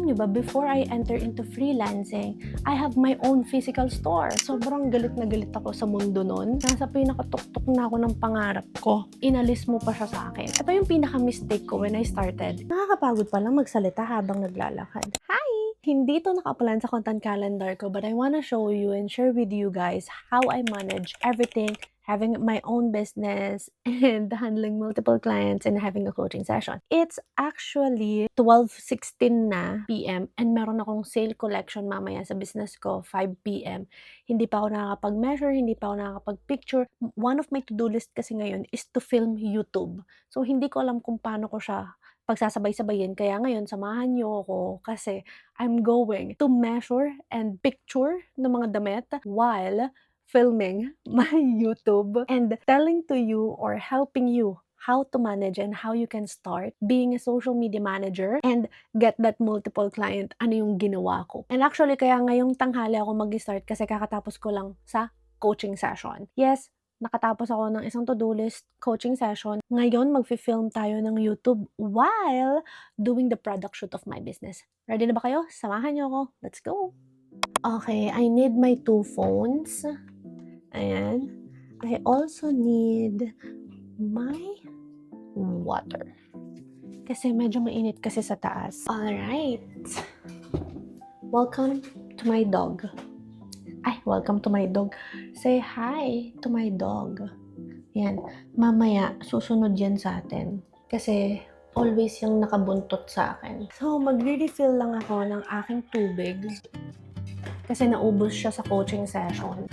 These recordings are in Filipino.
Alam niyo ba, before I enter into freelancing, I have my own physical store. Sobrang galit na galit ako sa mundo nun. Nasa pinakatuktok na ako ng pangarap ko. Inalis mo pa siya sa akin. Ito yung pinaka-mistake ko when I started. Nakakapagod palang magsalita habang naglalakad. Hi! Hindi ito naka-plan sa content calendar ko, but I wanna show you and share with you guys how I manage everything, having my own business and handling multiple clients and having a coaching session. It's actually 12:16 na PM and meron akong sale collection mamaya sa business ko, 5 PM. Hindi pa ako nakakapag-measure, hindi pa ako nakakapag-picture. One of my to-do list kasi ngayon is to film YouTube. So, hindi ko alam kung paano ko siya pagsasabay-sabayin. Kaya ngayon, samahan niyo ako kasi I'm going to measure and picture ng mga damit while filming my YouTube and telling to you or helping you how to manage and how you can start being a social media manager and get that multiple client, ano yung ginawa ko. And actually, kaya ngayong tanghali ako mag-start kasi kakatapos ko lang sa coaching session. Yes, nakatapos ako ng isang to-do list coaching session. Ngayon, mag-film tayo ng YouTube while doing the product shoot of my business. Ready na ba kayo? Samahan niyo ako. Let's go! Okay, I need my 2 phones. Ayan. I also need my water. Kasi medyo mainit kasi sa taas. Alright. Welcome to my dog. Ay, welcome to my dog. Say hi to my dog. Yan. Mamaya, susunod yan sa atin. Kasi always yung nakabuntot sa akin. So, mag-refill lang ako ng aking tubig. Kasi naubos siya sa coaching session.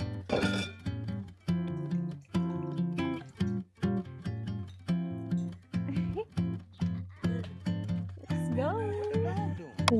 Let's go!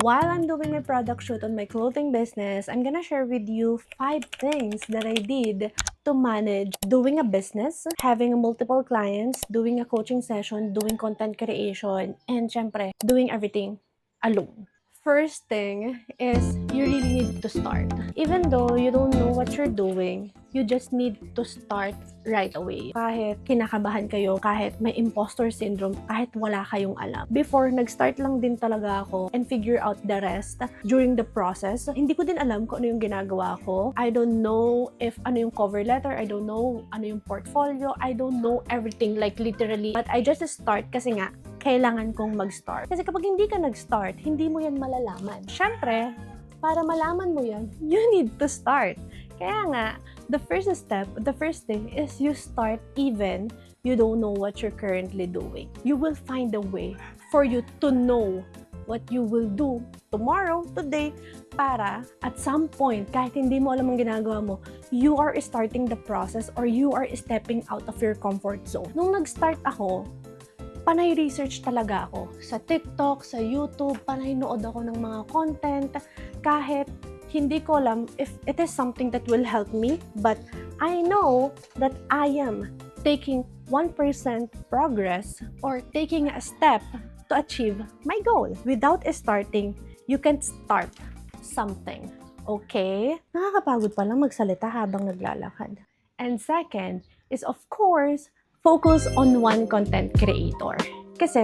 While I'm doing my product shoot on my clothing business, I'm gonna share with you 5 things that I did to manage doing a business, having multiple clients, doing a coaching session, doing content creation, and syempre, doing everything alone. First thing is you really need to start. Even though you don't know what you're doing, you just need to start right away. Kahit kinakabahan kayo, kahit may imposter syndrome, kahit wala kayong alam. Before, nag-start lang din talaga ako and figure out the rest during the process. Hindi ko din alam kung ano yung ginagawa ko. I don't know if ano yung cover letter. I don't know ano yung portfolio. I don't know everything, like literally. But I just start kasi nga, kailangan kong mag-start. Kasi kapag hindi ka nag-start, hindi mo yan malalaman. Siyempre, para malaman mo yan, you need to start. Kaya nga, the first thing is you start even you don't know what you're currently doing. You will find a way for you to know what you will do tomorrow, today, para at some point, kahit hindi mo alam ang ginagawa mo, you are starting the process or you are stepping out of your comfort zone. Nung nag-start ako, panay research talaga ako. Sa TikTok, sa YouTube, panay nood ako ng mga content. Kahit hindi ko alam if it is something that will help me, but I know that I am taking 1% progress or taking a step to achieve my goal. Without starting, you can't start something. Okay? Nakakapagod palang magsalita habang naglalakad. And second is, of course, focus on one content creator. Kasi,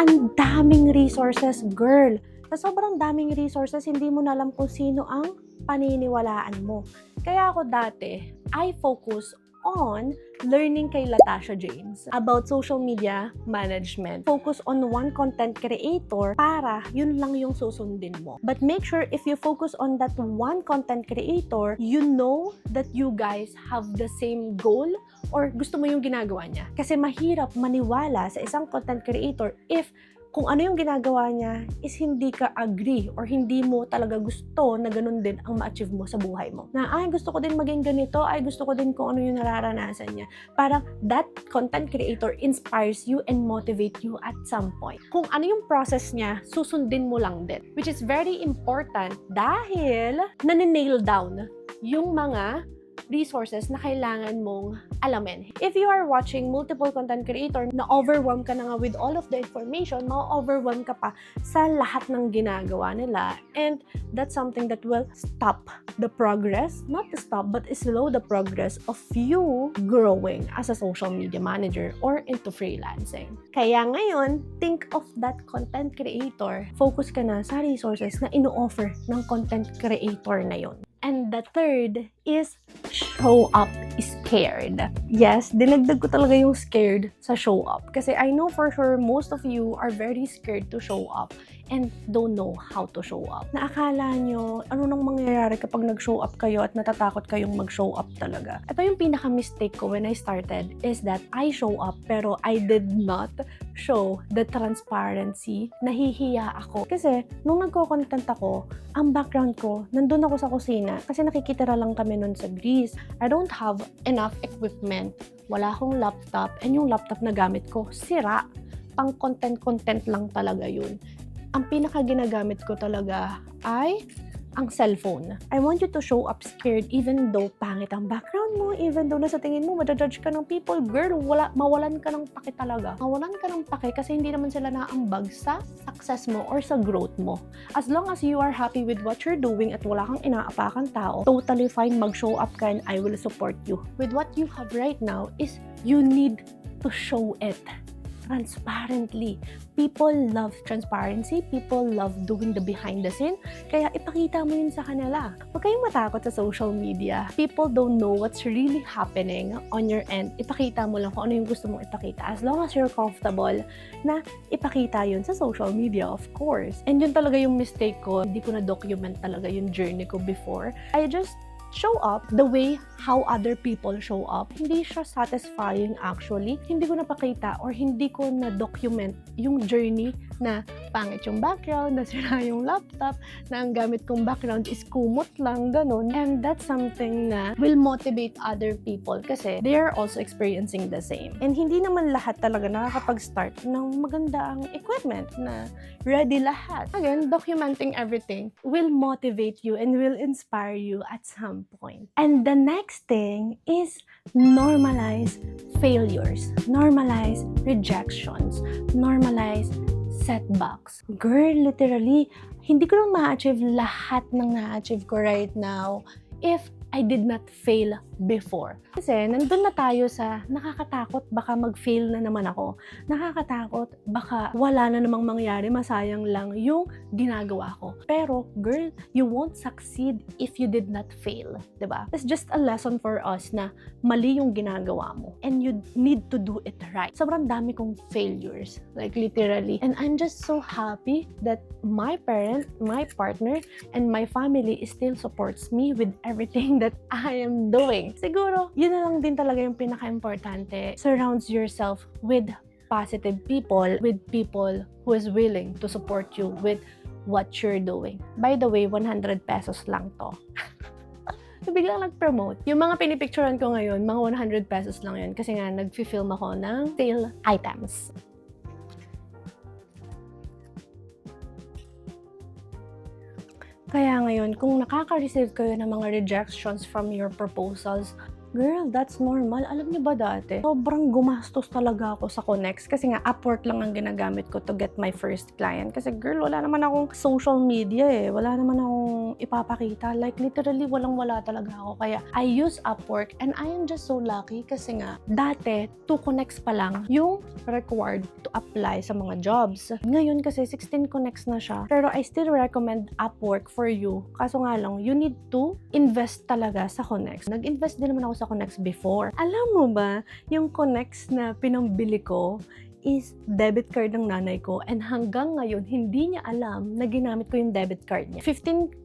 ang daming resources, girl. Sa sobrang daming resources, hindi mo na alam kung sino ang paniniwalaan mo. Kaya ako dati, I focus on learning kay Latasha James about social media management. Focus on one content creator para yun lang yung susundin mo. But make sure if you focus on that one content creator, you know that you guys have the same goal or gusto mo yung ginagawa niya. Kasi mahirap maniwala sa isang content creator if kung ano yung ginagawa niya is hindi ka agree or hindi mo talaga gusto na ganun din ang ma-achieve mo sa buhay mo. Na, ay, gusto ko din maging ganito, ay, gusto ko din kung ano yung nararanasan niya. Parang that content creator inspires you and motivate you at some point. Kung ano yung process niya, susundin mo lang din. Which is very important dahil nani-nail down yung mga resources na kailangan mong alamin. If you are watching multiple content creator, na-overwhelm ka na nga with all of the information, ma-overwhelm ka pa sa lahat ng ginagawa nila. And that's something that will stop the progress, not to stop, but slow the progress of you growing as a social media manager or into freelancing. Kaya ngayon, think of that content creator. Focus ka na sa resources na ino-offer ng content creator na yon. And the third is show up scared. Yes, dinagdag ko talaga yung scared sa show up. Kasi I know for sure most of you are very scared to show up and don't know how to show up. Naakala nyo, ano nang mangyayari kapag nag-show up kayo at natatakot kayong mag-show up talaga. Ito yung pinaka-mistake ko when I started is that I show up pero I did not show the transparency. Nahihiya ako. Kasi nung nagko-content ako, ang background ko, nandun ako sa kusina kasi nakikitira lang kami nun sa Greece. I don't have enough equipment. Wala akong laptop and yung laptop na gamit ko, sira. Pang content lang talaga yun. Ang pinaka-ginagamit ko talaga ay ang cellphone. I want you to show up scared even though pangit ang background mo, even though nasa tingin mo, madajudge ka ng people. Girl, mawalan ka ng pake talaga. Mawalan ka ng pake kasi hindi naman sila naambag sa success mo or sa growth mo. As long as you are happy with what you're doing at wala kang inaapakan tao, totally fine, mag-show up ka and I will support you. With what you have right now is you need to show it transparently. People love transparency. People love doing the behind the scene. Kaya ipakita mo yun sa kanila. Huwag kayong matakot sa social media. People don't know what's really happening on your end. Ipakita mo lang kung ano yung gusto mong ipakita. As long as you're comfortable na ipakita yun sa social media, of course. And yun talaga yung mistake ko. Hindi ko na-document talaga yung journey ko before. I just show up the way how other people show up. Hindi siya satisfying actually. Hindi ko napakita or hindi ko na-document yung journey na pangit yung background, nasira yung laptop, na ang gamit kong background is kumot lang, ganun. And that's something na will motivate other people kasi they are also experiencing the same. And hindi naman lahat talaga nakakapag-start ng maganda ang equipment na ready lahat. Again, documenting everything will motivate you and will inspire you at some point. And the next thing is normalize failures, normalize rejections, normalize setbacks. Girl, literally, hindi ko lang ma-achieve lahat ng na-achieve ko right now if I did not fail before. Kasi nandun na tayo sa nakakatakot, baka mag-fail na naman ako. Nakakatakot, baka wala na namang mangyari, masayang lang yung ginagawa ko. Pero girl, you won't succeed if you did not fail, diba? It's just a lesson for us na mali yung ginagawa mo and you need to do it right. Sobrang dami kong failures, like literally. And I'm just so happy that my parent, my partner, and my family still supports me with everything that I am doing. Siguro, yun na lang din talaga yung pinaka-importante. Surround yourself with positive people, with people who is willing to support you with what you're doing. By the way, 100 pesos lang to. Biglang nag-promote. Yung mga pinipicturean ko ngayon, mga 100 pesos lang yun kasi nga nag-film ako ng sale items. Kaya ngayon, kung nakaka-receive kayo ng mga rejections from your proposals, girl, that's normal. Alam niyo ba dati, sobrang gumastos talaga ako sa Connects kasi nga Upwork lang ang ginagamit ko to get my first client. Kasi girl, wala naman akong social media eh. Wala naman akong ipapakita. Like literally, walang-wala talaga ako. Kaya I use Upwork and I am just so lucky kasi nga dati, 2 Connects pa lang yung required to apply sa mga jobs. Ngayon kasi 16 Connects na siya. Pero I still recommend Upwork for you. Kaso nga lang, you need to invest talaga sa Connects. Nag-invest din naman ako sa Connects before. Alam mo ba, yung Connects na pinambili ko is debit card ng nanay ko and hanggang ngayon hindi niya alam na ginamit ko yung debit card niya. $15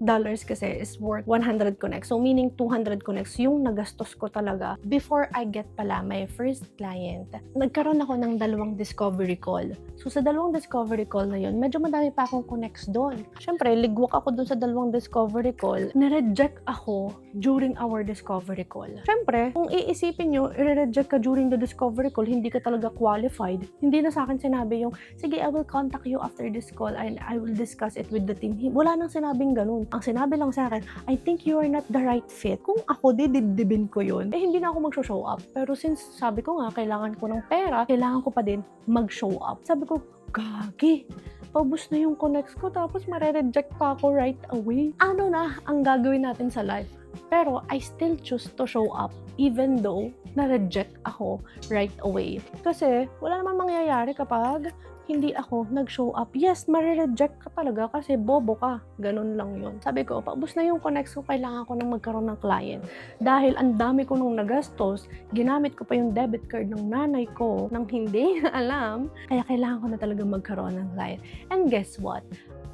kasi is worth 100 Connects. So meaning 200 Connects yung nagastos ko talaga before I get pala my first client. Nagkaroon ako ng 2 discovery call. So sa 2 discovery call na yun, medyo madami pa akong Connects doon. Syempre, ligwak ako doon sa 2 discovery call. Na-reject ako during our discovery call. Syempre, kung iisipin nyo, i-reject ka during the discovery call, hindi ka talaga qualified. Hindi na sa akin sinabi yung, sige, I will contact you after this call and I will discuss it with the team. Wala nang sinabing ganun. Ang sinabi lang sa akin, I think you are not the right fit. Kung ako, didibdibin ko yun, hindi na ako mag-show up. Pero since sabi ko nga, kailangan ko ng pera, kailangan ko pa din mag-show up. Sabi ko, gagi, paubos na yung connects ko tapos mare-reject pa ako right away. Ano na ang gagawin natin sa life? Pero I still choose to show up even though na-reject ako right away. Kasi wala naman mangyayari kapag hindi ako nag-show up. Yes, mare-reject ka talaga kasi bobo ka. Ganun lang yun. Sabi ko, paubos na yung connects ko, kailangan ko nang magkaroon ng client. Dahil ang dami ko nung nagastos, ginamit ko pa yung debit card ng nanay ko nang hindi alam. Kaya kailangan ko na talaga magkaroon ng client. And guess what?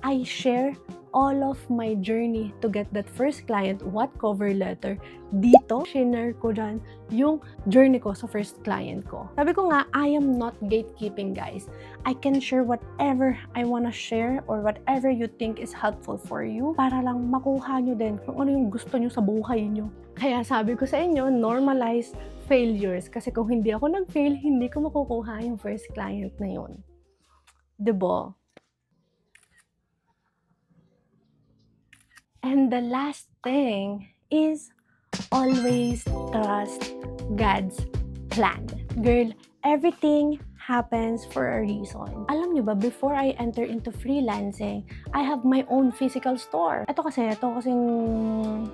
I share all of my journey to get that first client, what cover letter. Dito, shinare ko dyan yung journey ko sa first client ko. Sabi ko nga, I am not gatekeeping, guys. I can share whatever I wanna share or whatever you think is helpful for you para lang makuha nyo din kung ano yung gusto nyo sa buhay nyo. Kaya sabi ko sa inyo, normalize failures. Kasi kung hindi ako nag-fail, hindi ko makukuha yung first client na yun. Diba? And the last thing is always trust God's plan. Girl, everything happens for a reason. Alam niyo ba, before I enter into freelancing, I have my own physical store. Ito kasing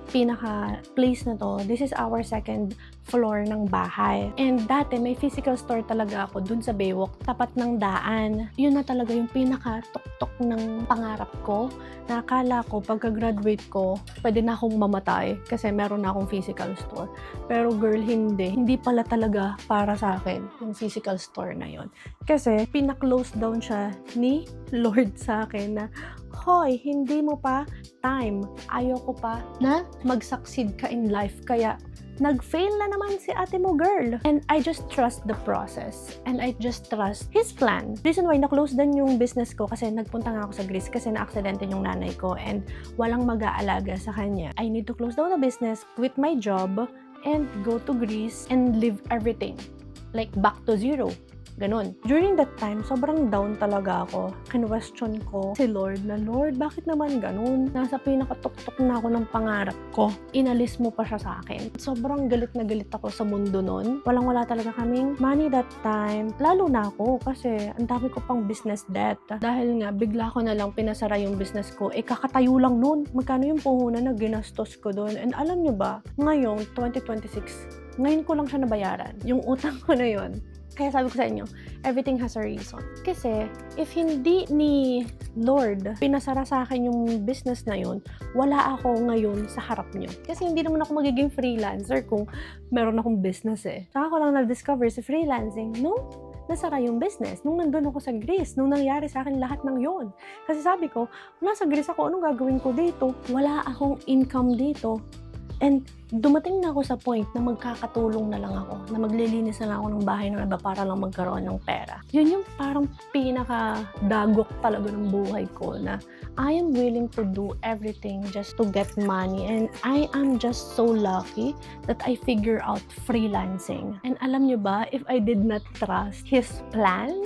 pinaka place na to. This is our second floor ng bahay. And dati, may physical store talaga ako dun sa Baywalk, tapat ng daan. Yun na talaga yung pinaka-tuktok ng pangarap ko. Nakakala ko, pagka-graduate ko, pwede na akong mamatay kasi meron na akong physical store. Pero girl, hindi. Hindi pala talaga para sa akin yung physical store na yun. Kasi, pina-close down siya ni Lord sa akin na, hoy, hindi mo pa time. Ayoko pa na mag-succeed ka in life. Kaya, nag-fail na naman si ate mo, girl. And I just trust the process. And I just trust His plan. Reason why na-close down yung business ko kasi nagpunta nga ako sa Greece kasi na-aksidente yung nanay ko and walang mag-aalaga sa kanya. I need to close down the business, quit my job, and go to Greece and leave everything. Like, back to zero. Ganon. During that time, sobrang down talaga ako. Kinwestiyon ko si Lord na, Lord, bakit naman ganon? Nasa pinakatuktok na ako ng pangarap ko. Inalis mo pa siya sa akin. Sobrang galit na galit ako sa mundo nun. Walang-wala talaga kaming money that time. Lalo na ako kasi ang dami ko pang business debt. Dahil nga, bigla ko na lang pinasara yung business ko. Kakatayo lang nun. Magkano yung puhunan na ginastos ko dun? And alam nyo ba, ngayong 2026, ngayon ko lang siya nabayaran. Yung utang ko na yun. Kaya sabi ko sa inyo, everything has a reason. Kasi, if hindi ni Lord pinasara sa akin yung business na yun, wala ako ngayon sa harap nyo. Kasi hindi naman ako magiging freelancer kung meron akong business eh. Saka ko lang na-discover si freelancing nung nasara yung business, nung nandun ako sa Greece, nung nangyari sa akin lahat ng yon. Kasi sabi ko, nasa Greece ako, anong gagawin ko dito? Wala akong income dito. And dumating na ako sa point na magkakatulong na lang ako, na maglilinis na lang ako ng bahay ng iba para lang magkaroon ng pera. Yun yung parang pinaka-dagok talaga ng buhay ko na I am willing to do everything just to get money. And I am just so lucky that I figure out freelancing. And alam nyo ba, if I did not trust His plan,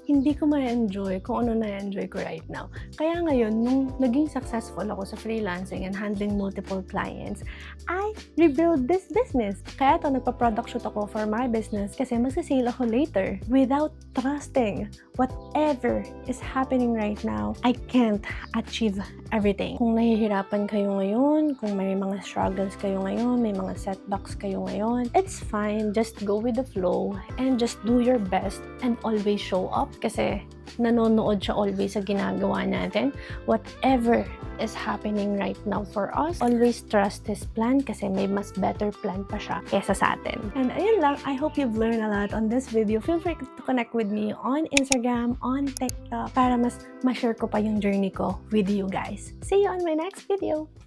hindi ko ma-enjoy kung ano na-enjoy ko right now. Kaya ngayon, nung naging successful ako sa freelancing and handling multiple clients, I rebuild this business. Kaya ito, nagpa-product shoot ako for my business kasi masasale ako later without trusting whatever is happening right now. I can't achieve everything. Kung nahihirapan kayo ngayon, kung may mga struggles kayo ngayon, may mga setbacks kayo ngayon, it's fine. Just go with the flow and just do your best and always show up. Kasi nanonood siya always sa ginagawa natin. Whatever is happening right now for us, always trust His plan kasi may mas better plan pa siya kesa sa atin. And ayun lang, I hope you've learned a lot on this video. Feel free to connect with me on Instagram, on TikTok, para mas ma-share ko pa yung journey ko with you guys. See you on my next video!